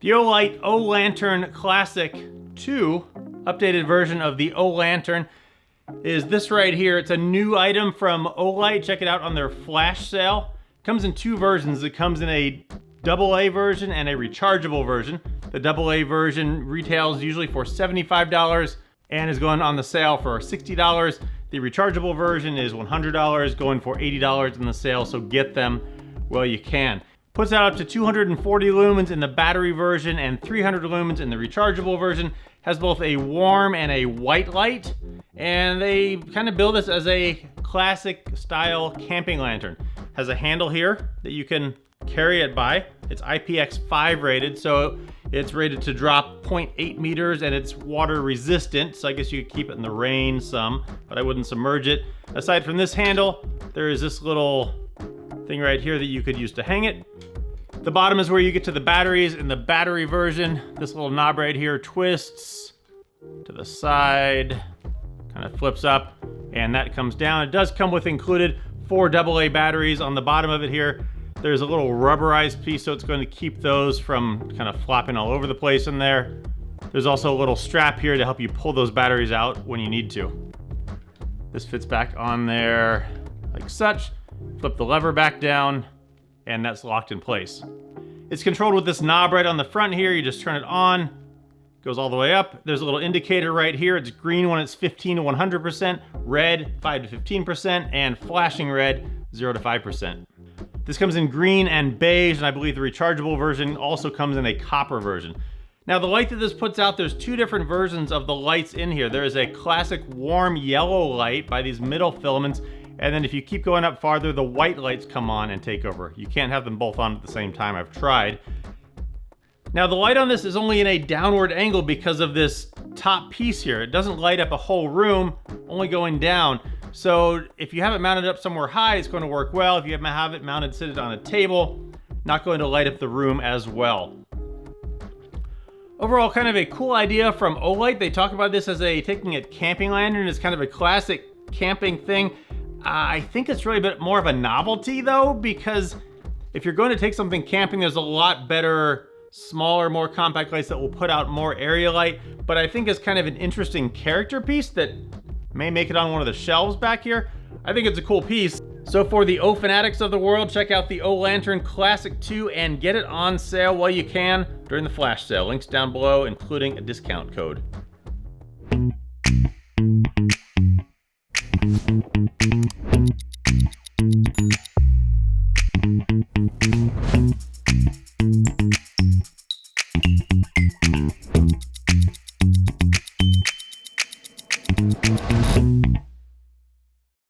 The Olight Olantern Classic 2, updated version of the Olantern, is this right here. It's a new item from Olight. Check it out on their flash sale. It comes in two versions. It comes in a AA version and a rechargeable version. The AA version retails usually for $75 and is going on the sale for $60. The rechargeable version is $100, going for $80 in the sale, so get them while you can. Puts out up to 240 lumens in the battery version and 300 lumens in the rechargeable version. Has both a warm and a white light, and they kind of build this as a classic style camping lantern. Has a handle here that you can carry it by. It's IPX5 rated, so it's rated to drop 0.8 meters and it's water resistant, so I guess you could keep it in the rain some, but I wouldn't submerge it. Aside from this handle, there is this little thing right here that you could use to hang it. The bottom is where you get to the batteries. In the battery version, this little knob right here twists to the side, kind of flips up, and that comes down. It does come with included 4 AA batteries. On the bottom of it here, there's a little rubberized piece, so it's going to keep those from kind of flopping all over the place in there. There's also a little strap here to help you pull those batteries out when you need to. This fits back on there like such. Flip the lever back down, and that's locked in place. It's controlled with this knob right on the front here. You just turn it on, goes all the way up. There's a little indicator right here. It's green when it's 15 to 100%, red 5 to 15%, and flashing red 0 to 5%. This comes in green and beige, and I believe the rechargeable version also comes in a copper version. Now the light that this puts out, there's 2 different versions of the lights in here. There is a classic warm yellow light by these middle filaments, and then if you keep going up farther, the white lights come on and take over. You can't have them both on at the same time. I've tried. Now the light on this is only in a downward angle because of this top piece here. It doesn't light up a whole room, only going down. So if you have it mounted up somewhere high, it's going to work well. If you have it mounted, sit it on a table, not going to light up the room as well. Overall, kind of a cool idea from Olight. They talk about this as taking a camping lantern as kind of a classic camping thing. I think it's really a bit more of a novelty though, because if you're going to take something camping, there's a lot better, smaller, more compact lights that will put out more area light. But I think it's kind of an interesting character piece that may make it on one of the shelves back here. I think it's a cool piece. So for the O fanatics of the world, check out the Olantern Classic 2 and get it on sale while you can during the flash sale. Links down below, including a discount code.